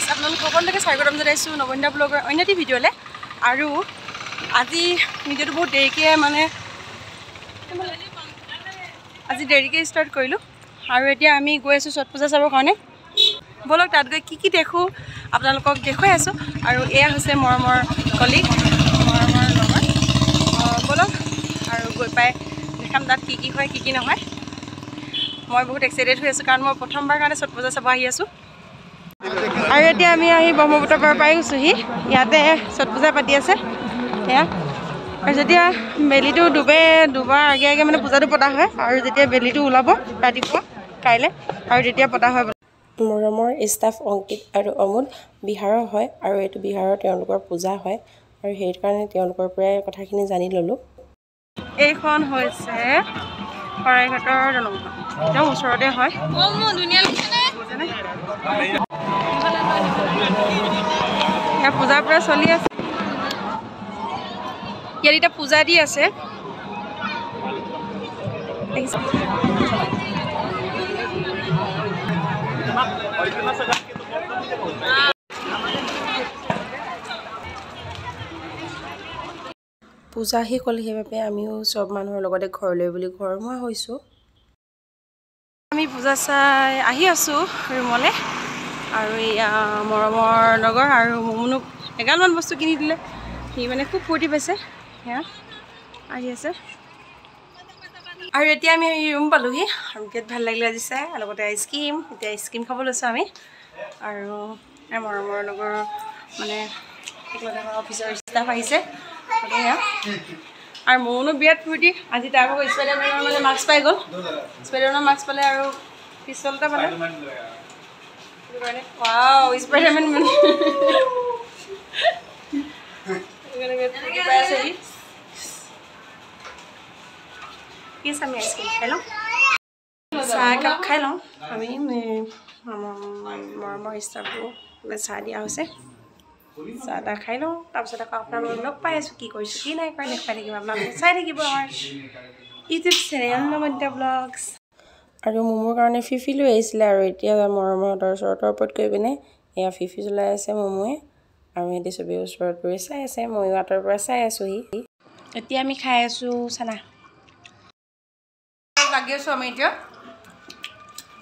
Guys আপোনালোক সকলোকে স্বাগতম জনাইছোঁ নবনীতা ব্লগৰ অন্য এটি ভিডিঅ'লৈ। আৰু আজি ভিডিঅ'টো বহুত দেৰিকৈ দেৰিকৈ ষ্টাৰ্ট কৰিলোঁ। আৰু এতিয়া আমি গৈ আছোঁ ছট পূজা চাবৰ কাৰণে। ব'লক তাত গৈ কি দেখোঁ আপোনালোকক দেখুৱাই আছোঁ। আৰু এয়া হৈছে মৰমৰ কলিগ, মৰমৰ লগৰ। ব'লক আৰু গৈ পাই দেখাম তাত কি হয় কি নহয়। মই বহুত এক্সাইটেড হৈ আছোঁ কাৰণ মই প্ৰথমবাৰ কাৰণে ছট পূজা চাব আহি আছোঁ। আৰু এতিয়া আমি আহি ব্ৰহ্মপুত্ৰ পাৰ পাই গৈছোঁহি। ইয়াতে ছট পূজা পাতি আছে সেয়া। আৰু যেতিয়া বেলিটো দুবাৰ আগে মানে পূজাটো পতা হয়। আৰু যেতিয়া বেলিটো ওলাব ৰাতিপুৱা কাইলৈ আৰু তেতিয়া পতা হয়। মৰমৰ ষ্টাফ অংকিত আৰু অমুল বিহাৰৰ হয় আৰু এইটো বিহাৰৰ তেওঁলোকৰ পূজা হয় আৰু সেইকাৰণে তেওঁলোকৰ পৰাই কথাখিনি জানি ল'লোঁ। এইখন হৈছে শৰাইঘাটৰ দলংখন, একদম ওচৰতে হয়। ইয়াৰ পূজাৰ পৰা চলি আছে। ইয়াত এতিয়া পূজা দি আছে। পূজা শেষ হ'ল, সেইবাবে আমিও চব মানুহৰ লগতে ঘৰলৈ বুলি ঘৰমুৱা হৈছোঁ। আমি পূজা চাই আহি আছোঁ ৰুমলৈ। আৰু এয়া মৰমৰ লগৰ আৰু মুমুনুক এগালমান বস্তু কিনি দিলে। সি মানে খুব ফূৰ্তি পাইছে সেয়া আহি আছে। আৰু এতিয়া আমি ৰুম পালোঁহি আৰু বিৰাট ভাল লাগিলে আজি চাই। লগতে আইচক্ৰীম, এতিয়া আইচক্ৰীম খাব লৈছোঁ আমি। আৰু মৰমৰ লগৰ মানে অফিচৰ ষ্টাফ আহিছে সেয়া। আৰু মনো বিৰাট ফূৰ্তি আজি। তাৰ ভাগৰ স্পাইডাৰমেনৰ মানে মাস্ক পাই গ'ল। স্পাইডাৰমেনৰ মাস্ক পালে আৰু পিষ্টল এটা পালে। ৱাও স্পাইডাৰমেন মানে পাই আছে। আমি আইচক্ৰীম খাই লওঁ, চাহ একাপ খাই লওঁ। আমি মৰমৰ ষ্টাফবোৰ চাহ দিয়া হৈছে। চাহ তাহ খাই লওঁ, তাৰপিছত আকৌ আপোনালোকক লগ পাই আছোঁ। কি কৰিছোঁ কি নাই কৰা দেখুৱাই থাকিব। আপোনালোকে চাই থাকিব আমাৰ ইউটিউব চেনেল নবনীতা ব্লগছ। আৰু মমোৰ কাৰণে ফিফি লৈ আহিছিলে। আৰু এতিয়া মৰমহঁতৰ চৰ্টৰ ওপৰত গৈ পিনে এয়া ফিফি চলাই আছে মমোৱে। আৰু সিহঁতি চবেই ওচৰত গৈ চাই আছে, ময়ো আঁতৰৰ পৰা চাই আছোঁহি। এতিয়া আমি খাই আছোঁ চানা। লাগি আছোঁ আমি এতিয়া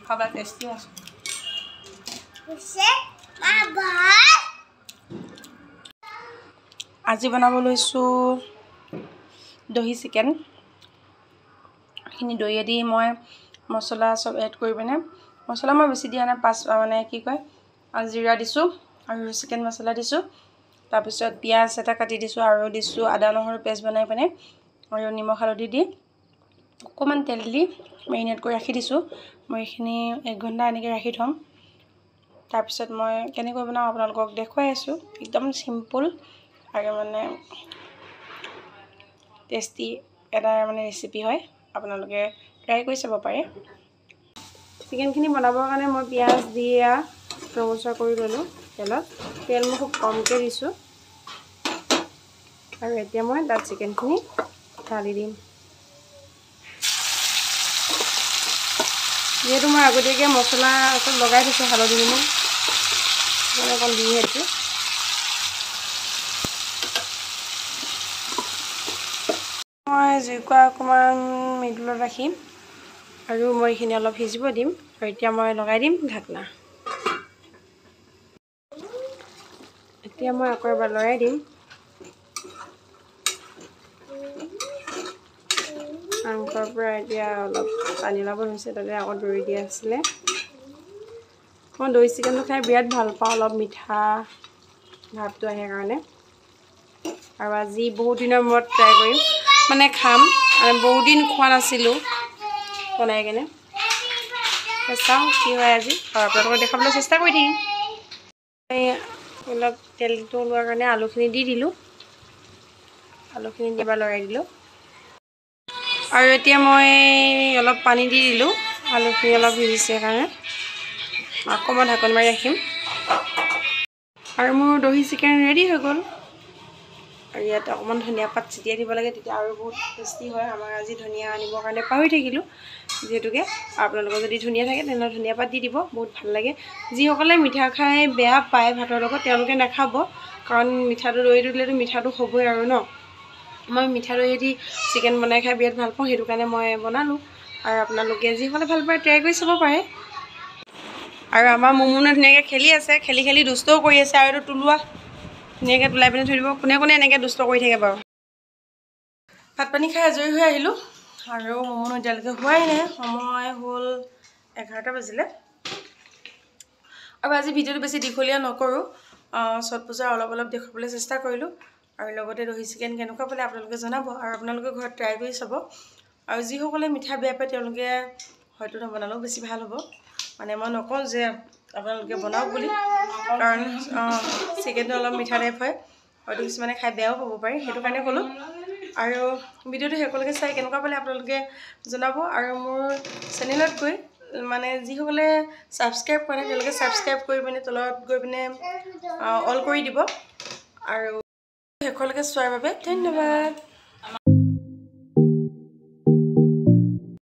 খাবলৈ টেষ্টি আছোঁ। আজি বনাব লৈছোঁ দহি চিকেন। এইখিনি দহিয়েদি মই মছলা চব এড কৰি পিনে, মছলা মই বেছি দিয়া নাই, জিৰা দিছোঁ আৰু চিকেন মছলা দিছোঁ। তাৰপিছত পিঁয়াজ এটা কাটি দিছোঁ আৰু দিছোঁ আদা নহৰু পেষ্ট বনাই পিনে আৰু নিমখ হালধি দি অকণমান তেল দি মেৰিনেট কৰি ৰাখি দিছোঁ। মই এইখিনি 1 ঘণ্টা এনেকৈ ৰাখি থ'ম। তাৰপিছত মই কেনেকৈ বনাওঁ আপোনালোকক দেখুৱাই আছোঁ। একদম চিম্পুল আৰু মানে টেষ্টি এটা মানে ৰেচিপি হয়, আপোনালোকে ট্ৰাই কৰি চাব পাৰে। চিকেনখিনি বনাবৰ কাৰণে মই পিঁয়াজ দি ৰঙচুৱা কৰি ল'লোঁ তেলত। তেল মই খুব কমকৈ দিছোঁ। আৰু এতিয়া মই তাত চিকেনখিনি ঢালি দিম। যিহেতু মই আগতীয়াকৈ মছলা চব লগাই থৈছোঁ, হালধি নিমখ মানে অকণ দি আছোঁ। মই জুইকুৰা অকণমান মিডিলত ৰাখিম আৰু মই এইখিনি অলপ সিজিব দিম। আৰু এতিয়া মই লগাই দিম ঢাকনা। এতিয়া মই আকৌ এবাৰ লৰাই দিম। মাংসৰ পৰা এতিয়া অলপ পানী ওলাব হৈছে, তাতে আকৌ দৈ দিয়া আছিলে। মই দৈ চিকেনটো খাই বিৰাট ভাল পাওঁ, অলপ মিঠা ভাৱটো আহে কাৰণে। আৰু আজি বহুত দিনৰ মূৰত ট্ৰাই কৰিম, মানে খাম। মানে বহুত দিন খোৱা নাছিলোঁ বনাই কেনে। চাওঁ কি হয় আজি, আৰু আপোনালোকক দেখাবলৈ চেষ্টা কৰি থাকিম। অলপ তেলটো ওলোৱাৰ কাৰণে আলুখিনি দি দিলোঁ। আলুখিনি দি এবাৰ লৰাই দিলোঁ। আৰু এতিয়া মই অলপ পানী দি দিলোঁ, আলুখিনি অলপ সিজিছে কাৰণে। আকৌ মই ঢাকোন মাৰি ৰাখিম। আৰু মোৰ দহি চিকেন ৰেডি হৈ গ'ল। আৰু ইয়াত অকণমান ধনিয়া পাত ছিটিয়াই দিব লাগে, তেতিয়া আৰু বহুত টেষ্টি হয়। আমাৰ আজি ধনিয়া আনিবৰ কাৰণে পাহৰি থাকিলোঁ, যিহেতুকে আপোনালোকৰ যদি ধনিয়া থাকে তেনেহ'লে ধনিয়া পাত দি দিব, বহুত ভাল লাগে। যিসকলে মিঠা খাই বেয়া পায় ভাতৰ লগত তেওঁলোকে নাখাব, কাৰণ মিঠাটো দৈ দিলেতো মিঠাটো হ'বই আৰু ন। মই মিঠা দৈয়েদি চিকেন বনাই খাই বিৰাট ভাল পাওঁ, সেইটো কাৰণে মই বনালোঁ। আৰু আপোনালোকে যিসকলে ভাল পায় ট্ৰাই কৰি চাব পাৰে। আৰু আমাৰ মুমুনে ধুনীয়াকৈ খেলি আছে, খেলি খেলি দুষ্টও কৰি আছে। আৰু এইটো তোলোৱা, ধুনীয়াকৈ তোলাই পিনে থৈ দিব। কোনে কোনে এনেকৈ দুষ্ট কৰি থাকে বাৰু। ভাত পানী খাই আজৰি হৈ আহিলোঁ, আৰু মুমুনো এতিয়ালৈকে হোৱাই নাই, সময় হ'ল 11টা বাজিলে। আৰু আজি ভিডিঅ'টো বেছি দীঘলীয়া নকৰোঁ, ছট পূজা অলপ দেখুৱাবলৈ চেষ্টা কৰিলোঁ। আৰু লগতে দহি চিকেন কেনেকুৱা পালে আপোনালোকে জনাব, আৰু আপোনালোকে ঘৰত ট্ৰাই কৰি চাব। আৰু যিসকলে মিঠা বেয়া পায় তেওঁলোকে হয়তো নবনালেও বেছি ভাল হ'ব। মানে মই নকওঁ যে আপোনালোকে বনাওক বুলি, কাৰণ চিকেনটো অলপ মিঠা টাইপ হয়, হয়তো কিছুমানে খাই বেয়াও পাব পাৰে, সেইটো কাৰণে ক'লোঁ। আৰু ভিডিঅ'টো শেষলৈকে চাই কেনেকুৱা পালে আপোনালোকে জনাব। আৰু মোৰ চেনেলত গৈ মানে যিসকলে ছাবস্ক্ৰাইব কৰে তেওঁলোকে ছাবস্ক্ৰাইব কৰি পিনে তলত গৈ পিনে অল কৰি দিব। আৰু শেষলৈকে চোৱাৰ বাবে ধন্যবাদ।